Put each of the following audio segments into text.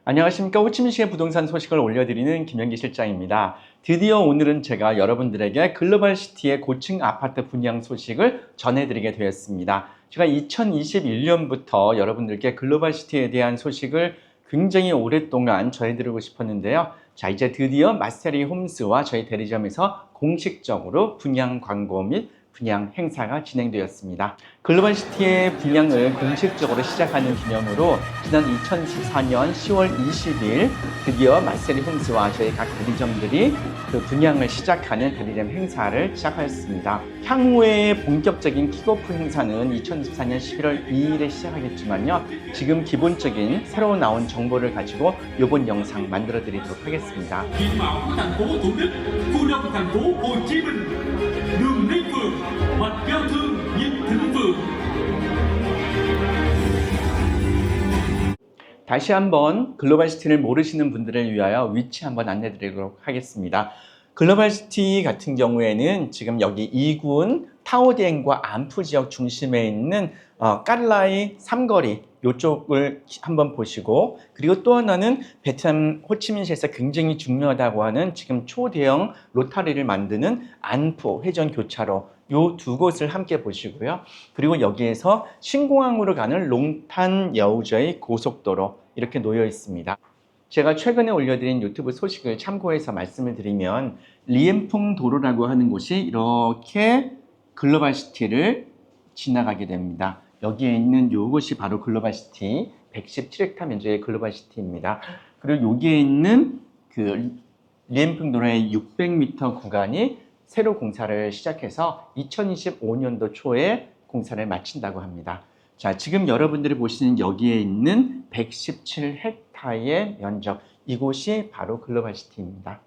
안녕하십니까. 호치민시의 부동산 소식을 올려드리는 김영기 실장입니다. 드디어 오늘은 제가 여러분들에게 글로벌시티의 고층 아파트 분양 소식을 전해드리게 되었습니다. 제가 2021년부터 여러분들께 글로벌시티에 대한 소식을 굉장히 오랫동안 전해드리고 싶었는데요. 자, 이제 드디어 마스테리 홈스와 저희 대리점에서 공식적으로 분양 광고 및 분양 행사가 진행되었습니다. 글로벌시티의 분양을 공식적으로 시작하는 기념으로 지난 2014년 10월 20일 드디어 마스테리 홈스와 저희 각 대리점들이 그 분양을 시작하는 대리점 행사를 시작하였습니다. 향후에 본격적인 킥오프 행사는 2014년 11월 2일에 시작하겠지만요. 지금 기본적인 새로 나온 정보를 가지고 이번 영상 만들어 드리도록 하겠습니다. diện mạo của thành phố Thủ Đức, khu đông thành phố Hồ Chí Minh, đường Lê Phường, mạch giao thương Diệp Thịnh Phường. 다시 한번 글로벌시티를 모르시는 분들을 위하여 위치 한번 안내 드리도록 하겠습니다. 글로벌시티 같은 경우에는 지금 여기 2군 타오디엔과 안푸 지역 중심에 있는 깔라이 삼거리 이쪽을 한번 보시고, 그리고 또 하나는 베트남 호치민시에서 굉장히 중요하다고 하는 지금 초대형 로타리를 만드는 안푸 회전 교차로 요 두 곳을 함께 보시고요. 그리고 여기에서 신공항으로 가는 롱탄 여우저의 고속도로 이렇게 놓여 있습니다. 제가 최근에 올려드린 유튜브 소식을 참고해서 말씀을 드리면 리엠풍 도로라고 하는 곳이 이렇게 글로벌시티를 지나가게 됩니다. 여기에 있는 이곳이 바로 글로벌시티 117헥타 면적의 글로벌시티입니다. 그리고 여기에 있는 그 리엠풍 도로의 600m 구간이 새로 공사를 시작해서 2025년도 초에 공사를 마친다고 합니다. 자, 지금 여러분들이 보시는 여기에 있는 117헥타의 면적, 이곳이 바로 글로벌시티입니다.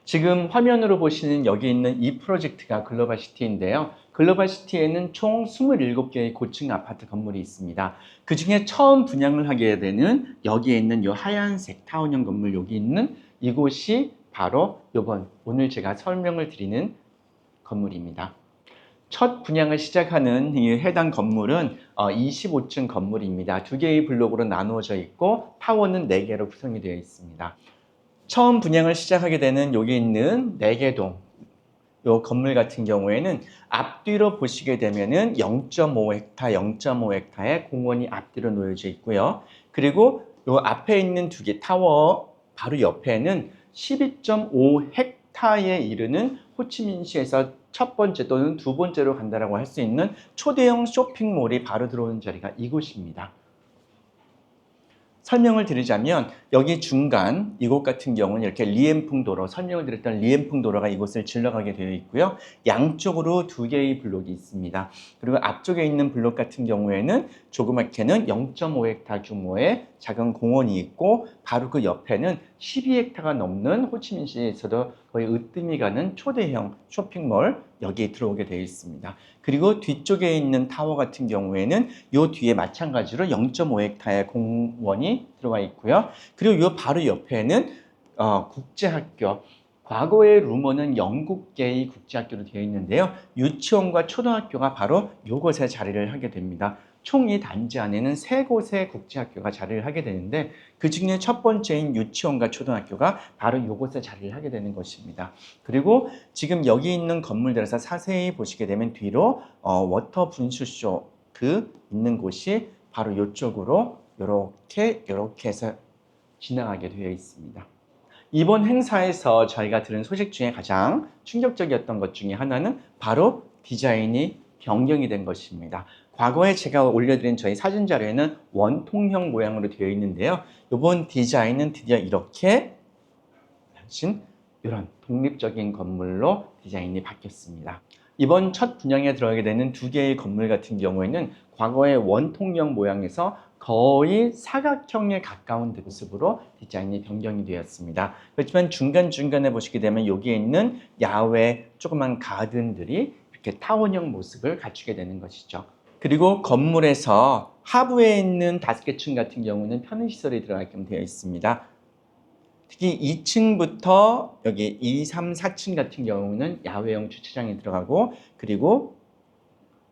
지금 화면으로 보시는 여기 있는 이 프로젝트가 글로벌시티인데요. 글로벌시티에는 총 27개의 고층 아파트 건물이 있습니다. 그 중에 처음 분양을 하게 되는 여기에 있는 이 하얀색 타운형 건물, 여기 있는 이곳이 바로 오늘 제가 설명을 드리는 건물입니다. 첫 분양을 시작하는 이 해당 건물은 25층 건물입니다. 두 개의 블록으로 나누어져 있고 타워는 4개로 구성이 되어 있습니다. 처음 분양을 시작하게 되는 여기 있는 4개동 이 건물 같은 경우에는 앞뒤로 보시게 되면은 0.5헥타, 0.5헥타의 공원이 앞뒤로 놓여져 있고요. 그리고 이 앞에 있는 2개 타워 바로 옆에는 12.5헥타에 이르는 호치민시에서 첫 번째 또는 두 번째로 간다라고 할 수 있는 초대형 쇼핑몰이 바로 들어오는 자리가 이곳입니다. 설명을 드리자면 여기 중간 이곳 같은 경우는 이렇게 리엠풍 도로, 설명을 드렸던 리엠풍 도로가 이곳을 질러가게 되어 있고요. 양쪽으로 2개의 블록이 있습니다. 그리고 앞쪽에 있는 블록 같은 경우에는 조그맣게는 0.5헥타 규모의 작은 공원이 있고, 바로 그 옆에는 12헥타가 넘는 호치민시에서도 거의 으뜸이 가는 초대형 쇼핑몰 여기에 들어오게 되어 있습니다. 그리고 뒤쪽에 있는 타워 같은 경우에는 이 뒤에 마찬가지로 0.5헥타의 공원이 들어와 있고요. 그리고 이 바로 옆에는 국제학교, 과거의 루머는 영국계의 국제학교로 되어 있는데요. 유치원과 초등학교가 바로 이곳에 자리를 하게 됩니다. 총 이 단지 안에는 3곳의 국제학교가 자리를 하게 되는데, 그 중에 첫 번째인 유치원과 초등학교가 바로 이곳에 자리를 하게 되는 것입니다. 그리고 지금 여기 있는 건물들에서 자세히 보시게 되면 뒤로 워터 분수쇼 있는 곳이 바로 이쪽으로 이렇게 해서 지나가게 되어 있습니다. 이번 행사에서 저희가 들은 소식 중에 가장 충격적이었던 것 중에 하나는 바로 디자인이 변경이 된 것입니다. 과거에 제가 올려드린 저희 사진 자료에는 원통형 모양으로 되어 있는데요. 이번 디자인은 드디어 이렇게 이런 독립적인 건물로 디자인이 바뀌었습니다. 이번 첫 분양에 들어가게 되는 2개의 건물 같은 경우에는 과거의 원통형 모양에서 거의 사각형에 가까운 모습으로 디자인이 변경이 되었습니다. 그렇지만 중간중간에 보시게 되면 여기에 있는 야외 조그만 가든들이 이렇게 타원형 모습을 갖추게 되는 것이죠. 그리고 건물에서 하부에 있는 5개 층 같은 경우는 편의시설이 들어가게끔 되어 있습니다. 특히 2층부터 여기 2, 3, 4층 같은 경우는 야외형 주차장이 들어가고, 그리고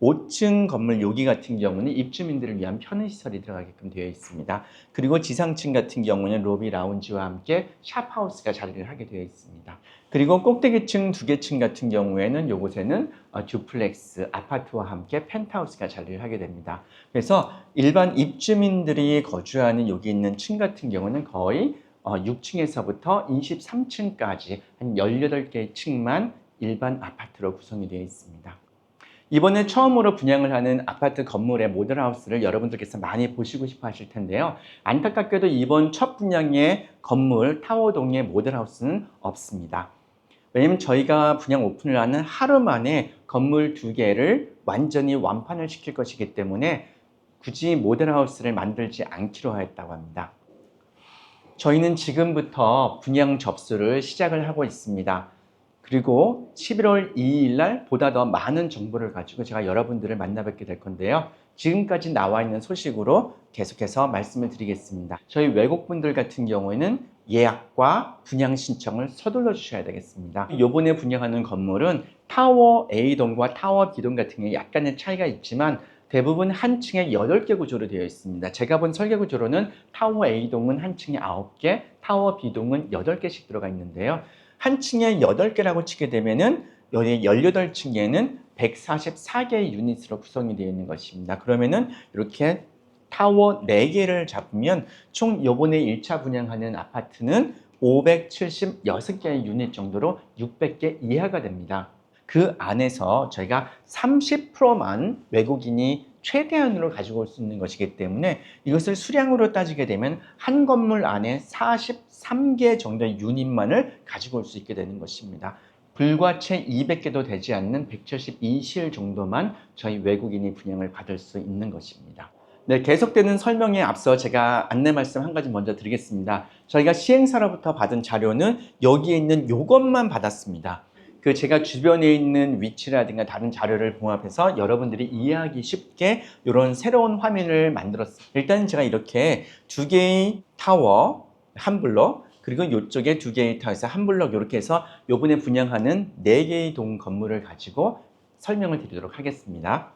5층 건물 여기 같은 경우는 입주민들을 위한 편의시설이 들어가게끔 되어 있습니다. 그리고 지상층 같은 경우는 로비 라운지와 함께 샵하우스가 자리를 하게 되어 있습니다. 그리고 꼭대기층 2개 층 같은 경우에는 이곳에는 듀플렉스, 아파트와 함께 펜트하우스가 자리를 하게 됩니다. 그래서 일반 입주민들이 거주하는 여기 있는 층 같은 경우는 거의 6층에서부터 23층까지 한 18개의 층만 일반 아파트로 구성이 되어 있습니다. 이번에 처음으로 분양을 하는 아파트 건물의 모델하우스를 여러분들께서 많이 보시고 싶어 하실 텐데요. 안타깝게도 이번 첫 분양의 건물 타워동의 모델하우스는 없습니다. 왜냐면 저희가 분양 오픈을 하는 하루 만에 건물 2개를 완전히 완판을 시킬 것이기 때문에 굳이 모델하우스를 만들지 않기로 하였다고 합니다. 저희는 지금부터 분양 접수를 시작을 하고 있습니다. 그리고 11월 2일 날 보다 더 많은 정보를 가지고 제가 여러분들을 만나 뵙게 될 건데요. 지금까지 나와 있는 소식으로 계속해서 말씀을 드리겠습니다. 저희 외국분들 같은 경우에는 예약과 분양 신청을 서둘러 주셔야 되겠습니다. 이번에 분양하는 건물은 타워 A동과 타워 B동 같은 게 약간의 차이가 있지만 대부분 한 층에 8개 구조로 되어 있습니다. 제가 본 설계 구조로는 타워 A동은 한 층에 9개, 타워 B동은 8개씩 들어가 있는데요. 한 층에 8개라고 치게 되면은 여기 18층에는 144개의 유닛으로 구성이 되어 있는 것입니다. 그러면은 이렇게 타워 4개를 잡으면 총 요번에 1차 분양하는 아파트는 576개의 유닛 정도로 600개 이하가 됩니다. 그 안에서 저희가 30%만 외국인이 최대한으로 가지고 올 수 있는 것이기 때문에 이것을 수량으로 따지게 되면 한 건물 안에 43개 정도의 유닛만을 가지고 올 수 있게 되는 것입니다. 불과 채 200개도 되지 않는 172실 정도만 저희 외국인이 분양을 받을 수 있는 것입니다. 네, 계속되는 설명에 앞서 제가 안내 말씀 한 가지 먼저 드리겠습니다. 저희가 시행사로부터 받은 자료는 여기에 있는 요것만 받았습니다. 그 제가 주변에 있는 위치라든가 다른 자료를 봉합해서 여러분들이 이해하기 쉽게 이런 새로운 화면을 만들었습니다. 일단 제가 이렇게 2개의 타워 한 블록 그리고 이쪽에 2개의 타워에서 한 블록 이렇게 해서 요번에 분양하는 4개의 동 건물을 가지고 설명을 드리도록 하겠습니다.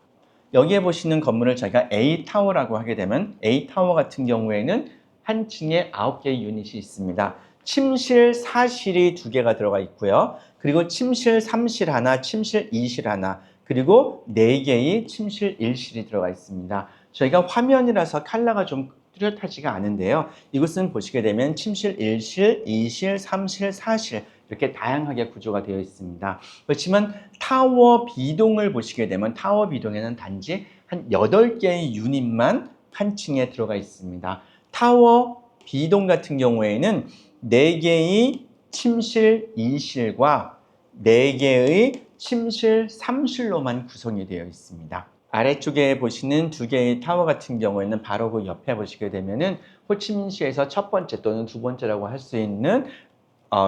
여기에 보시는 건물을 저희가 A타워라고 하게 되면 A타워 같은 경우에는 한 층에 9개의 유닛이 있습니다. 침실 4실이 2개가 들어가 있고요. 그리고 침실 3실 하나, 침실 2실 하나, 그리고 4개의 침실 1실이 들어가 있습니다. 저희가 화면이라서 컬러가 좀 뚜렷하지가 않은데요. 이곳은 보시게 되면 침실 1실, 2실, 3실, 4실 이렇게 다양하게 구조가 되어 있습니다. 그렇지만 타워 B동을 보시게 되면 타워 B동에는 단지 한 8개의 유닛만 한 층에 들어가 있습니다. 타워 B동 같은 경우에는 4개의 침실 2실과 4개의 침실 3실로만 구성이 되어 있습니다. 아래쪽에 보시는 2개의 타워 같은 경우에는 바로 그 옆에 보시게 되면은 호치민시에서 첫 번째 또는 두 번째라고 할 수 있는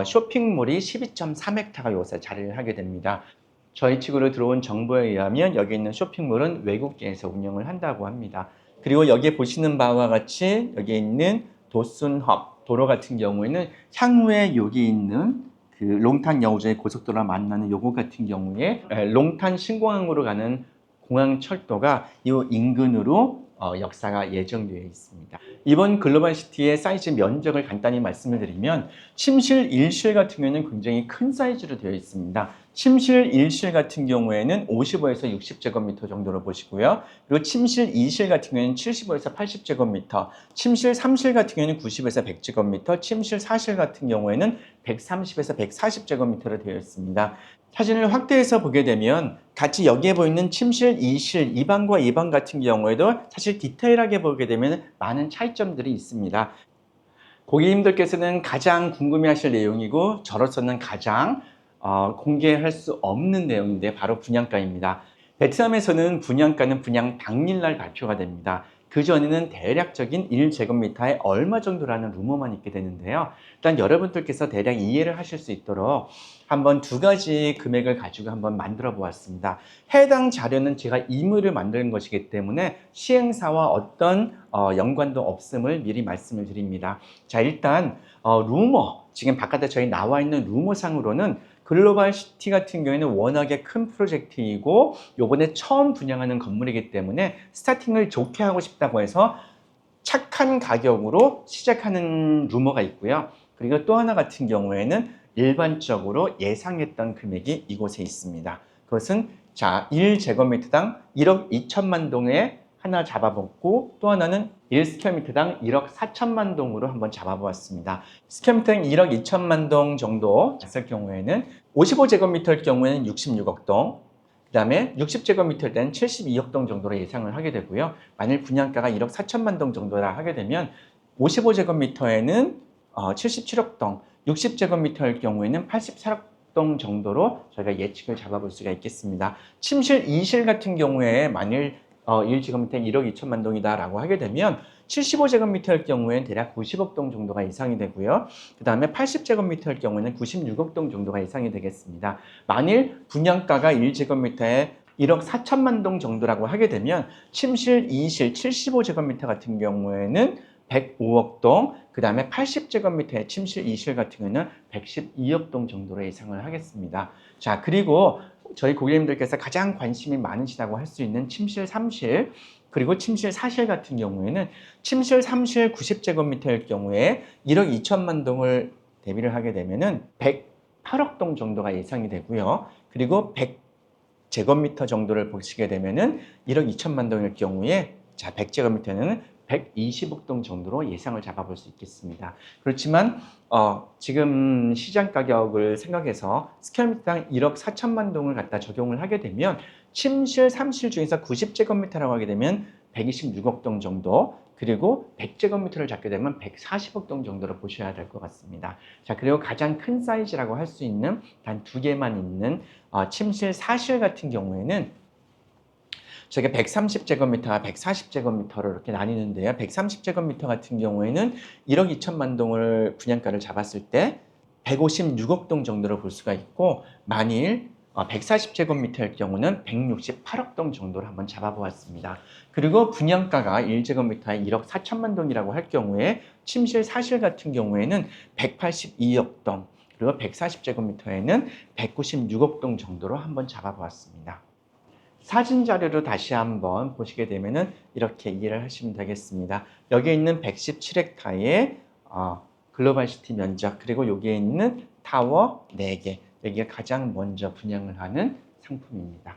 쇼핑몰이 12.3헥타가 요새 자리를 하게 됩니다. 저희 측으로 들어온 정보에 의하면 여기 있는 쇼핑몰은 외국계에서 운영을 한다고 합니다. 그리고 여기에 보시는 바와 같이 여기 있는 도순헙 도로 같은 경우에는 향후에 여기 있는 그 롱탄 여우저의 고속도로와 만나는 요거 같은 경우에 롱탄 신공항으로 가는 공항철도가 이 인근으로 역사가 예정되어 있습니다. 이번 글로벌시티의 사이즈 면적을 간단히 말씀을 드리면 침실 1실 같은 경우에는 굉장히 큰 사이즈로 되어 있습니다. 침실 1실 같은 경우에는 55에서 60제곱미터 정도로 보시고요. 그리고 침실 2실 같은 경우에는 75에서 80제곱미터, 침실 3실 같은 경우에는 90에서 100제곱미터, 침실 4실 같은 경우에는 130에서 140제곱미터로 되어 있습니다. 사진을 확대해서 보게 되면 같이 여기에 보이는 침실 2실 2방과 2방 같은 경우에도 사실 디테일하게 보게 되면 많은 차이점들이 있습니다. 고객님들께서는 가장 궁금해하실 내용이고 저로서는 가장 공개할 수 없는 내용인데 바로 분양가입니다. 베트남에서는 분양가는 분양 당일날 발표가 됩니다. 그 전에는 대략적인 1제곱미터에 얼마 정도라는 루머만 있게 되는데요. 일단 여러분들께서 대략 이해를 하실 수 있도록 한번 2가지 금액을 가지고 한번 만들어 보았습니다. 해당 자료는 제가 임의로 만드는 것이기 때문에 시행사와 어떤 연관도 없음을 미리 말씀을 드립니다. 자, 일단 루머, 지금 바깥에 저희 나와 있는 루머상으로는 글로벌 시티 같은 경우에는 워낙에 큰 프로젝트이고 요번에 처음 분양하는 건물이기 때문에 스타팅을 좋게 하고 싶다고 해서 착한 가격으로 시작하는 루머가 있고요. 그리고 또 하나 같은 경우에는 일반적으로 예상했던 금액이 이곳에 있습니다. 그것은 자 1제곱미터당 1억 2천만 동에 하나 잡아봤고 또 하나는 1스퀘어미터당 1억 4천만 동으로 한번 잡아보았습니다. 스퀘어미터당 1억 2천만 동 정도 했을 경우에는 55제곱미터일 경우에는 66억 동, 그 다음에 60제곱미터일 때는 72억 동 정도로 예상을 하게 되고요. 만일 분양가가 1억 4천만 동 정도라 하게 되면 55제곱미터에는 77억 동, 60제곱미터일 경우에는 84억 동 정도로 저희가 예측을 잡아볼 수가 있겠습니다. 침실 2실 같은 경우에 만일 1제곱미터 1억 2천만 동이다 라고 하게 되면 75제곱미터일 경우에는 대략 90억 동 정도가 예상이 되고요. 그 다음에 80제곱미터일 경우에는 96억 동 정도가 예상이 되겠습니다. 만일 분양가가 1제곱미터에 1억 4천만 동 정도라고 하게 되면 침실 2실 75제곱미터 같은 경우에는 105억 동, 그 다음에 80제곱미터의 침실 2실 같은 경우는 112억 동 정도로 예상을 하겠습니다. 자, 그리고 저희 고객님들께서 가장 관심이 많으시다고 할 수 있는 침실 3실, 그리고 침실 4실 같은 경우에는 침실 3실 90제곱미터일 경우에 1억 2천만 동을 대비를 하게 되면은 108억 동 정도가 예상이 되고요. 그리고 100제곱미터 정도를 보시게 되면은 1억 2천만 동일 경우에 자, 100제곱미터는 120억 동 정도로 예상을 잡아볼 수 있겠습니다. 그렇지만 지금 시장 가격을 생각해서 스퀘어미터당 1억 4천만 동을 갖다 적용을 하게 되면 침실 3실 중에서 90제곱미터라고 하게 되면 126억 동 정도, 그리고 100제곱미터를 잡게 되면 140억 동 정도로 보셔야 될 것 같습니다. 자, 그리고 가장 큰 사이즈라고 할 수 있는 단 2개만 있는 침실 4실 같은 경우에는 저게 130제곱미터와 140제곱미터로 이렇게 나뉘는데요. 130제곱미터 같은 경우에는 1억 2천만 동을 분양가를 잡았을 때 156억 동 정도로 볼 수가 있고, 만일 140제곱미터일 경우는 168억 동 정도로 한번 잡아보았습니다. 그리고 분양가가 1제곱미터에 1억 4천만 동이라고 할 경우에 침실 4실 같은 경우에는 182억 동, 그리고 140제곱미터에는 196억 동 정도로 한번 잡아보았습니다. 사진 자료로 다시 한번 보시게 되면은 이렇게 이해를 하시면 되겠습니다. 여기에 있는 117헥타의 글로벌 시티 면적, 그리고 여기에 있는 타워 4개, 여기가 가장 먼저 분양을 하는 상품입니다.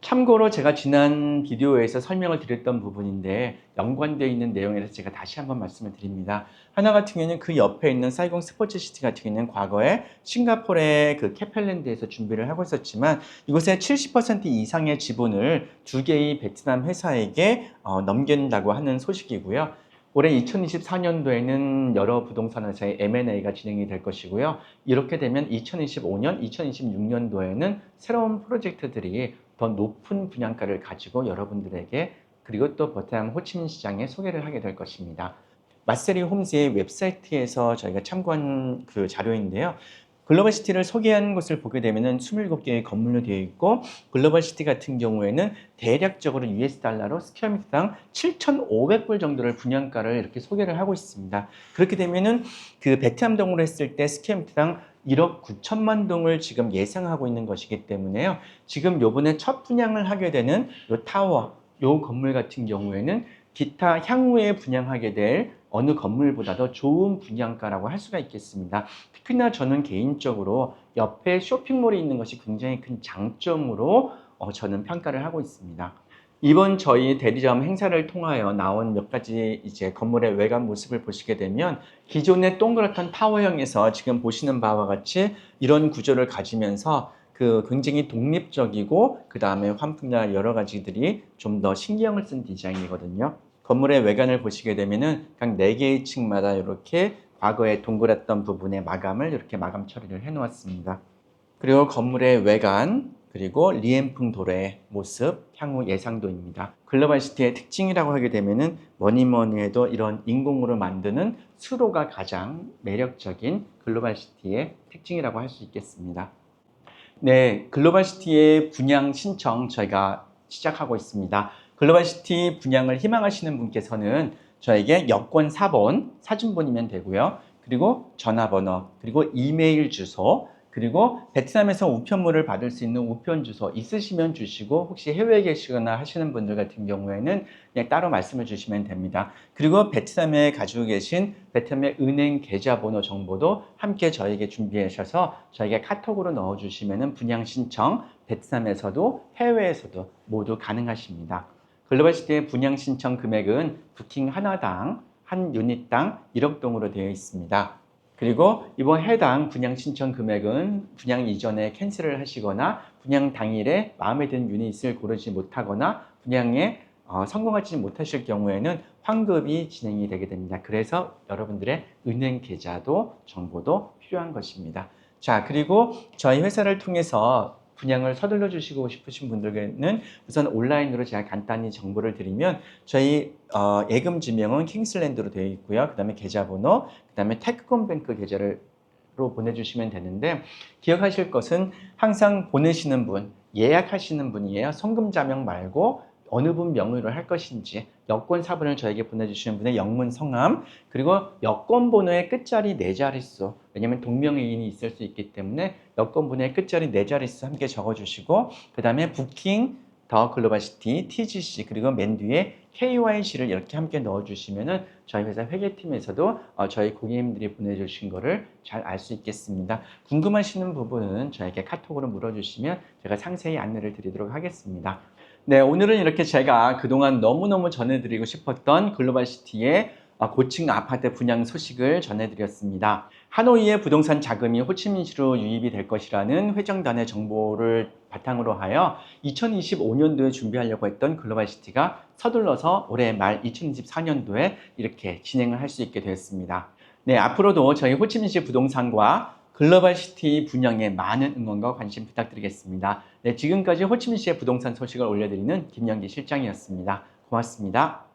참고로 제가 지난 비디오에서 설명을 드렸던 부분인데 연관되어 있는 내용에서 제가 다시 한번 말씀을 드립니다. 하나 같은 경우는 그 옆에 있는 사이공 스포츠시티 같은 경우는 과거에 싱가포르의 그 캐펠랜드에서 준비를 하고 있었지만 이곳에 70% 이상의 지분을 2개의 베트남 회사에게 넘긴다고 하는 소식이고요. 올해 2024년도에는 여러 부동산 회사의 M&A가 진행이 될 것이고요. 이렇게 되면 2025년, 2026년도에는 새로운 프로젝트들이 더 높은 분양가를 가지고 여러분들에게, 그리고 또 베트남 호치민 시장에 소개를 하게 될 것입니다. 마세리 홈즈의 웹사이트에서 저희가 참고한 그 자료인데요. 글로벌 시티를 소개한 곳을 보게 되면 27개의 건물로 되어 있고, 글로벌 시티 같은 경우에는 대략적으로 US 달러로 스퀘어미터당 7,500불 정도를 분양가를 이렇게 소개를 하고 있습니다. 그렇게 되면은 그 베트남 동으로 했을 때 스퀘어미터당 1억 9천만 동을 지금 예상하고 있는 것이기 때문에요. 지금 요번에 첫 분양을 하게 되는 요 타워, 요 건물 같은 경우에는 기타 향후에 분양하게 될 어느 건물보다도 좋은 분양가라고 할 수가 있겠습니다. 특히나 저는 개인적으로 옆에 쇼핑몰이 있는 것이 굉장히 큰 장점으로 저는 평가를 하고 있습니다. 이번 저희 대리점 행사를 통하여 나온 몇 가지 이제 건물의 외관 모습을 보시게 되면 기존의 동그랗던 타워형에서 지금 보시는 바와 같이 이런 구조를 가지면서 그 굉장히 독립적이고 그 다음에 환풍이나 여러 가지들이 좀 더 신경을 쓴 디자인이거든요. 건물의 외관을 보시게 되면은 각 4개의 층마다 이렇게 과거에 동그랬던 부분에 마감을 이렇게 마감 처리를 해 놓았습니다. 그리고 건물의 외관, 그리고 리엠풍 도로의 모습, 향후 예상도입니다. 글로벌 시티의 특징이라고 하게 되면은 뭐니 해도 이런 인공으로 만드는 수로가 가장 매력적인 글로벌 시티의 특징이라고 할 수 있겠습니다. 네, 글로벌 시티의 분양 신청 저희가 시작하고 있습니다. 글로벌 시티 분양을 희망하시는 분께서는 저에게 여권 4번, 사진본이면 되고요. 그리고 전화번호, 그리고 이메일 주소, 그리고 베트남에서 우편물을 받을 수 있는 우편 주소 있으시면 주시고, 혹시 해외에 계시거나 하시는 분들 같은 경우에는 그냥 따로 말씀을 주시면 됩니다. 그리고 베트남에 가지고 계신 베트남의 은행 계좌번호 정보도 함께 저에게 준비하셔서 저에게 카톡으로 넣어주시면 분양 신청 베트남에서도 해외에서도 모두 가능하십니다. 글로벌시티의 분양 신청 금액은 부킹 하나당 한 유닛당 1억 동으로 되어 있습니다. 그리고 이번 해당 분양 신청 금액은 분양 이전에 캔슬을 하시거나 분양 당일에 마음에 드는 유닛을 고르지 못하거나 분양에 성공하지 못하실 경우에는 환급이 진행이 되게 됩니다. 그래서 여러분들의 은행 계좌도 정보도 필요한 것입니다. 자, 그리고 저희 회사를 통해서 분양을 서둘러 주시고 싶으신 분들께는 우선 온라인으로 제가 간단히 정보를 드리면, 저희 예금 지명은 킹슬랜드로 되어 있고요. 그 다음에 계좌번호, 그 다음에 테크콤뱅크 계좌로 보내주시면 되는데, 기억하실 것은 항상 보내시는 분, 예약하시는 분이에요. 송금 자명 말고 어느 분 명의로 할 것인지 여권 사본을 저에게 보내주시는 분의 영문 성함, 그리고 여권 번호의 끝자리 4자릿수, 왜냐하면 동명이인이 있을 수 있기 때문에 여권 번호의 끝자리 4자릿수 함께 적어주시고, 그 다음에 부킹 더 글로벌시티 TGC, 그리고 맨 뒤에 KYC를 이렇게 함께 넣어주시면은 저희 회사 회계팀에서도 저희 고객님들이 보내주신 거를 잘 알 수 있겠습니다. 궁금하시는 부분은 저에게 카톡으로 물어주시면 제가 상세히 안내를 드리도록 하겠습니다. 네, 오늘은 이렇게 제가 그동안 너무너무 전해드리고 싶었던 글로벌시티의 고층 아파트 분양 소식을 전해드렸습니다. 하노이의 부동산 자금이 호치민시로 유입이 될 것이라는 회정단의 정보를 바탕으로 하여 2025년도에 준비하려고 했던 글로벌시티가 서둘러서 올해 말 2024년도에 이렇게 진행을 할 수 있게 되었습니다. 네, 앞으로도 저희 호치민시 부동산과 글로벌시티 분양에 많은 응원과 관심 부탁드리겠습니다. 네, 지금까지 호치민시의 부동산 소식을 올려드리는 김영기 실장이었습니다. 고맙습니다.